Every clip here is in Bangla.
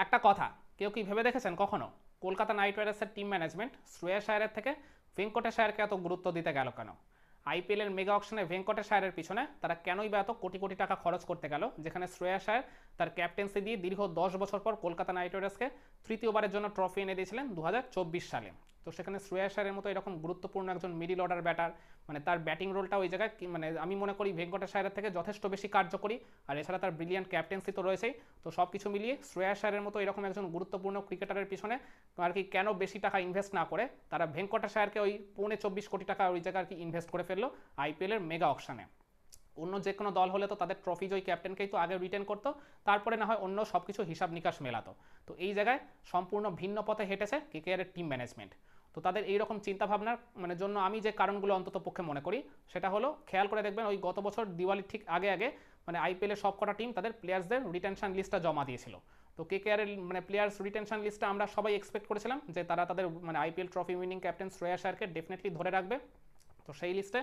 একটা কথা, কেউ কি ভেবে দেখেছেন কখনো কলকাতা নাইট রাইডার্সের টিম ম্যানেজমেন্ট শ্রেয়াস আয়ারের থেকে ভেঙ্কটেশ আয়ারকে এত গুরুত্ব দিতে গেল কেন? আইপিএলের মেগা অকশনে ভেঙ্কটেশ আয়ারের পিছনে তারা কেনই বা এত কোটি কোটি টাকা খরচ করতে গেল, যেখানে শ্রেয়াস আয়ার তার ক্যাপ্টেন্সি দিয়ে দীর্ঘ 10 বছর পর কলকাতা নাইট রাইডার্সকে তৃতীয়বারের জন্য ট্রফি এনে দিয়েছিলেন 2024 সালে। তো সেখানে শ্রেয়াস আয়ারের মতো এরকম গুরুত্বপূর্ণ একজন মিডিল অর্ডার ব্যাটার, মানে তার ব্যাটিং রোলটা ওই জায়গায় মানে আমি মনে করি ভেঙ্কটেশ আয়ারের থেকে যথেষ্ট বেশি কার্যকরী। আর এছাড়া তার ব্রিলিয়ান্ট ক্যাপ্টেন্সি তো রয়েছেই। তো সব কিছু মিলিয়ে শ্রেয়াস আয়ারের মতো এরকম একজন গুরুত্বপূর্ণ ক্রিকেটারের পিছনে আর কি কেন বেশি টাকা ইনভেস্ট না করে তারা ভেঙ্কটেশ আয়ারকে ওই 24.25 কোটি টাকা ওই জায়গায় আর কি ইনভেস্ট করে ফেললো আইপিএলের মেগা অকশনে। অন্য যে কোনো দল হলে তো তাদের ট্রফি জয়ী ক্যাপ্টেনকেই তো আগে রিটেন করতো, তারপরে না হয় অন্য সব কিছু হিসাব নিকাশ মেলাতো। তো এই জায়গায় সম্পূর্ণ ভিন্ন পথে হেঁটেছে কেকেআরের টিম ম্যানেজমেন্ট। তো তাদের এইরকম চিন্তাভাবনার মানে জন্য আমি যে কারণগুলো অন্তত পক্ষে মনে করি সেটা হলো, খেয়াল করে দেখবেন ওই গত বছর দিওয়ালির ঠিক আগে আগে মানে আইপিএলের সব কটা টিম তাদের প্লেয়ার্সদের রিটেনশন লিস্টটা জমা দিয়েছিল। তো কেকেআরের মানে প্লেয়ার্স রিটেনশন লিস্টটা আমরা সবাই এক্সপেক্ট করেছিলাম যে তারা তাদের মানে IPL trophy winning captain Shreyas আয়ারকে ডেফিনেটলি ধরে রাখবে। তো সেই লিস্টে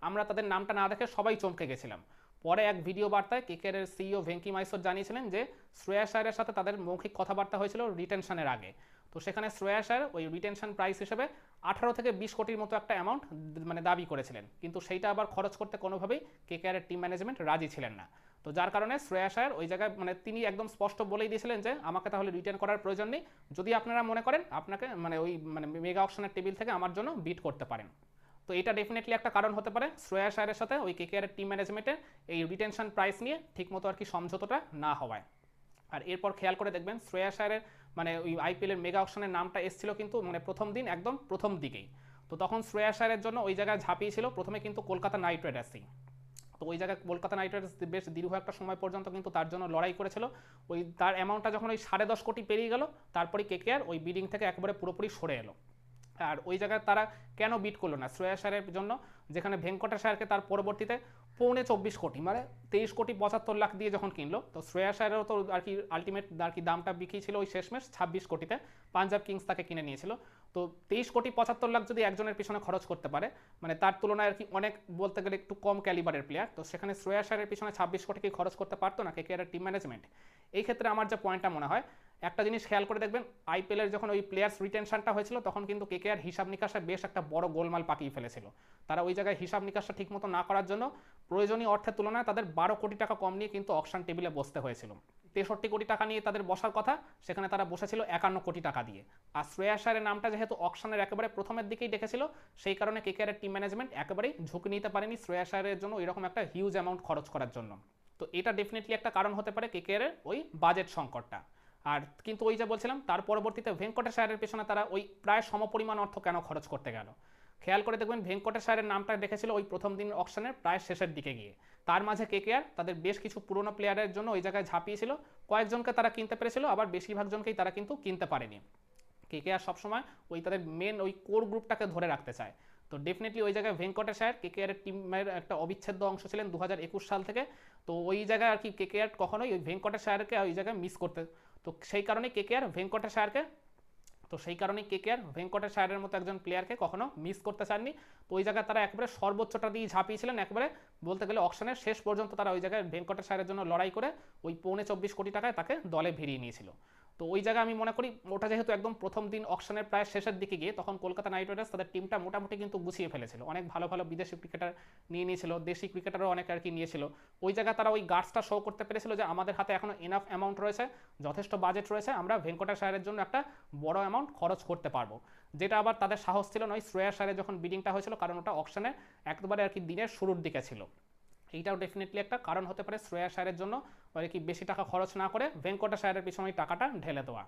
আমরা তাদের নামটা না দেখে সবাই চমকে গেছিলাম। পরে এক ভিডিও বার্তায় কেকেআরের সিইও ভেঙ্কি মাইসোর জানিয়েছিলেন যে শ্রেয়াস আয়ারের সাথে তাদের মৌখিক কথাবার্তা হয়েছিল রিটেনশনের আগে। তো সেখানে শ্রেয়াস আয়ার ওই রিটেনশন প্রাইস হিসেবে 18 থেকে 20 কোটির মতো একটা অ্যামাউন্ট মানে দাবি করেছিলেন, কিন্তু সেইটা আবার খরচ করতে কোনোভাবেই কেকেআরের টিম ম্যানেজমেন্ট রাজি ছিলেন না। তো যার কারণে শ্রেয়াস আয়ার ওই জায়গায় মানে তিনি একদম স্পষ্ট বলেই দিয়েছিলেন যে আমাকে তাহলে রিটেন করার প্রয়োজন নেই, যদি আপনারা মনে করেন আপনাকে মানে ওই মানে মেগা অকশনের টেবিল থেকে আমার জন্য বিট করতে পারেন। তো এটা ডেফিনেটলি একটা কারণ হতে পারে শ্রেয়াস আয়ারের সাথে ওই কেকেআরের টিম ম্যানেজমেন্টের এই রিটেনশন প্রাইস নিয়ে ঠিকমতো আর কি সমঝোতাটা না হওয়ায়। আর এরপর খেয়াল করে দেখবেন শ্রেয়াস আয়ারের মানে ওই আইপিএলের মেগা অকশনের নামটা এসেছিল কিন্তু মানে প্রথম দিন একদম প্রথম দিকেই। তো তখন শ্রেয়াস আয়ারের জন্য ওই জায়গায় ঝাঁপিয়েছিল প্রথমে কিন্তু কলকাতা নাইট রাইডার্সই। তো ওই জায়গায় কলকাতা নাইট রাইডার্স বেশ দীর্ঘ একটা সময় পর্যন্ত কিন্তু তার জন্য লড়াই করেছিল। ওই তার অ্যামাউন্টটা যখন ওই 10.5 কোটি পেরিয়ে গেল, তারপরে কেকেআর ওই বিডিং থেকে একেবারে পুরোপুরি সরে এলো। আর ওই জায়গায় তারা কেন বিট করলো না শ্রেয়াস আয়ারের জন্য, যেখানে ভেঙ্কটেশ আয়ারকে তার পরবর্তীতে 24 কোটি মানে 23.75 কোটি দিয়ে যখন কিনলো, তো শ্রেয়াস আয়ারেরও তো আর কি আলটিমেট আর কি দামটা বিক্রি ছিল ওই শেষমেশ 26 কোটিতে। পাঞ্জাব কিংস তাকে কিনে নিয়েছিল। তো 23.75 কোটি যদি একজনের পিছনে খরচ করতে পারে, মানে তার তুলনায় আর কি অনেক বলতে গেলে একটু কম ক্যালিবারের প্লেয়ার, তো সেখানে শ্রেয়াস আয়ারের পিছনে 26 কোটি কি খরচ করতে পারতো না কেকেআরের টিম ম্যানেজমেন্ট? এই ক্ষেত্রে আমার যে পয়েন্টটা মনে হয়, একটা জিনিস খেয়াল করে দেখবেন আইপিএলের যখন ওই প্লেয়ার্স রিটেনশনটা হয়েছিল তখন কিন্তু কেকেআর হিসাব নিকাশে বেশ একটা বড় গোলমাল পাকিয়ে ফেলেছিল। তারা ওই জায়গায় হিসাব নিকাশটা ঠিকমতো না করার জন্য প্রয়োজনীয় অর্থের তুলনায় তাদের 12 কোটি টাকা কম নিয়ে কিন্তু অকশন টেবিলে বসতে হয়েছিল। 63 কোটি টাকা নিয়ে তাদের বসার কথা, সেখানে তারা বসেছিল 51 কোটি টাকা দিয়ে। আর শ্রেয়াস আয়ারের নামটা যেহেতু অকশনের একেবারে প্রথমের দিকেই ডেকেছিল, সেই কারণে কেকেআরের টিম ম্যানেজমেন্ট একেবারেই ঝুঁকি নিতে পারেনি শ্রেয়াস আয়ারের জন্য এরকম একটা হিউজ অ্যামাউন্ট খরচ করার জন্য। তো এটা ডেফিনেটলি একটা কারণ হতে পারে কেকেআরের ওই বাজেট সংকটটা। আর কিন্তু ওই যে বলছিলাম তার পরবর্তীতে ভেঙ্কটেশ আয়ারের পেছনে তারা ওই প্রায় সমপরিমাণ অর্থ কেন খরচ করতে গেল? খেয়াল করে দেখবেন ভেঙ্কটেশ আয়ারের নামটা দেখেছিল ওই প্রথম দিন অকশনের প্রায় শেষের দিকে গিয়ে। তার মাঝে কেকেআর তাদের বেশ কিছু পুরনো প্লেয়ারের জন্য ওই জায়গায় ঝাঁপিয়েছিল। কয়েকজনকে তারা কিনতে পেরেছিল, আবার বেশিরভাগ জনকেই তারা কিন্তু কিনতে পারেনি। কেকেআর সবসময় ওই তাদের মেন ওই কোর গ্রুপটাকে ধরে রাখতে চায়। তো ডেফিনেটলি ওই জায়গায় ভেঙ্কটেশ আয়ার কেকেআরের টিমের একটা অবিচ্ছেদ্য অংশ ছিলেন 2021 সাল থেকে। তো ওই জায়গায় আর কি কেকেআর কখনোই ওই ভেঙ্কটেশ আয়ারকে ওই জায়গায় মিস করতে, তো সেই কারণেই কেকেআর ভেঙ্কটেশ আয়ারকে তো সেই কারণেই কেকেআর ভেঙ্কটেশ আয়ারের মতো একজন প্লেয়ারকে কখনো মিস করতে চাননি। তো ওই জায়গায় তারা একেবারে সর্বোচ্চটা দিয়ে ঝাঁপিয়েছিলেন, একেবারে বলতে গেলে অকশনের শেষ পর্যন্ত তারা ওই জায়গায় ভেঙ্কটেশ আয়ারের জন্য লড়াই করে ওই 24 কোটি টাকায় তাকে দলে ভিড়িয়ে নিয়েছিল। তো ওই জায়গায় আমি মনে করি ওটা যেহেতু একদম প্রথম দিন অকশনের প্রায় শেষের দিকে গিয়ে, তখন কলকাতা নাইট রাইডার্স তাদের টিমটা মোটামুটি কিন্তু গুছিয়ে ফেলেছিল, অনেক ভালো ভালো বিদেশি ক্রিকেটার নিয়ে নিয়েছিল, দেশি ক্রিকেটারও অনেক আর কি নিয়েছিল। ওই জায়গায় তারা ওই গার্ডসটা শো করতে পেরেছিল যে আমাদের হাতে এখনো এনাফ অ্যামাউন্ট রয়েছে, যথেষ্ট বাজেট রয়েছে, আমরা ভেঙ্কটেশ আয়ারের জন্য একটা বড় অ্যামাউন্ট খরচ করতে পারবো। যেটা আবার তাদের সাহস ছিল না ওই শ্রেয়াস আয়ারের যখন বিডিংটা হয়েছিল, কারণ ওটা অকশনের একেবারে আর কি দিনের শুরুর দিকে ছিল। এইটাও ডেফিনেটলি একটা কারণ হতে পারে শ্রেয়াস আয়ারের জন্য আর কি বেশি টাকা খরচ না করে ভেঙ্কটেশ আয়ারের পিছনে টাকাটা ঢেলে দেওয়া।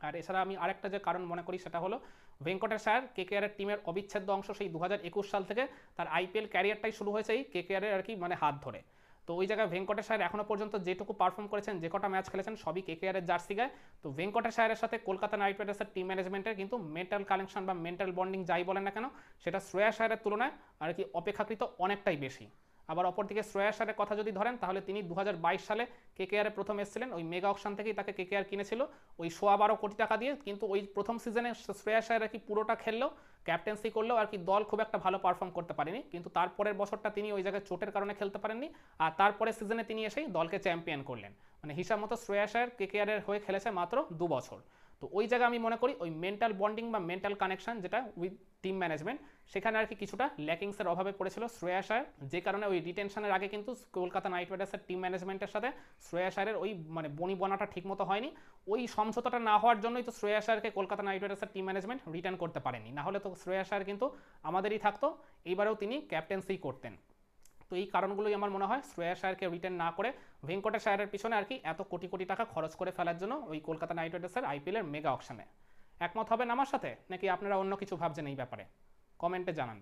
আর এছাড়া আমি আরেকটা যে কারণ মনে করি সেটা হলো ভেঙ্কটেশ আয়ার কেকেআরের টিমের অবিচ্ছেদ্য অংশ। সেই 2021 সাল থেকে তার আইপিএল ক্যারিয়ারটাই শুরু হয়েছে এই কেকেআরের আর কি মানে হাত ধরে। তো ওই জায়গায় ভেঙ্কটেশ আয়ার এখনো পর্যন্ত যেটুকু পারফর্ম করেছেন, যে কটা ম্যাচ খেলেছেন, সবই কেকেআরের জার্সি গায়ে। তো ভেঙ্কটেশ আয়ারের সাথে কলকাতা নাইট রাইডার্সের টিম ম্যানেজমেন্টের কিন্তু মেন্টাল কানেকশন বা মেন্টাল বন্ডিং যাই বলেন না কেন, সেটা শ্রেয়াস আয়ারের তুলনায় আর কি অপেক্ষাকৃত অনেকটাই বেশি। আবার অপরদিকে শ্রেয়াস আয়ারের কথা যদি ধরেন, তাহলে তিনি 2022 সালে কেকেআরে প্রথম এসেছিলেন, ওই মেগা অকশন থেকেই তাকে কেকেআর কিনেছিল ওই 12.25 কোটি টাকা দিয়ে। কিন্তু ওই প্রথম সিজনে শ্রেয়াস আয়ার আর কি পুরোটা খেললেও, ক্যাপ্টেন্সি করলেও আর কি দল খুব একটা ভালো পারফর্ম করতে পারেনি। কিন্তু তারপরের বছরটা তিনি ওই জায়গায় চোটের কারণে খেলতে পারেননি, আর তারপরে সিজনে তিনি এসেই দলকে চ্যাম্পিয়ন করলেন। মানে হিসাব মতো শ্রেয়াস আয়ার কেকেআরের হয়ে খেলেছে মাত্র 2 বছর। তো ওই জায়গায় আমি মনে করি ওই মেন্টাল বন্ডিং বা মেন্টাল কানেকশন যেটা উইথ টিম ম্যানেজমেন্ট, সেখানে আর কি কিছুটা ল্যাকিংসের অভাবে পড়েছিল শ্রেয়াস আয়ার, যে কারণে ওই রিটেনশনের আগে কিন্তু কলকাতা নাইট রাইডার্সের টিম ম্যানেজমেন্টের সাথে শ্রেয়াস আয়ারের ওই মানে বনিবনাটা ঠিকমতো হয়নি। ওই সমঝোতাটা না হওয়ার জন্যই তো শ্রেয়াস আয়ারকে কলকাতা নাইট রাইডার্সের টিম ম্যানেজমেন্ট রিটার্ন করতে পারেনি, না হলে তো শ্রেয়াস আয়ার কিন্তু আমাদেরই থাকতো, এইবারেও তিনি ক্যাপ্টেন্সি করতেন। তো এই কারণগুলোই আমার মনে হয় শ্রেয়াস আয়ারকে রিটার্ন না করে ভেঙ্কটেশ আয়ারের পিছনে আর কি এত কোটি কোটি টাকা খরচ করে ফেলার জন্য ওই কলকাতা নাইট রাইডার্সের আইপিএলের মেগা অকশনে। একমত হবেন আমার সাথে, নাকি আপনারা অন্য কিছু ভাবছেন এই ব্যাপারে? কমেন্টে জানান।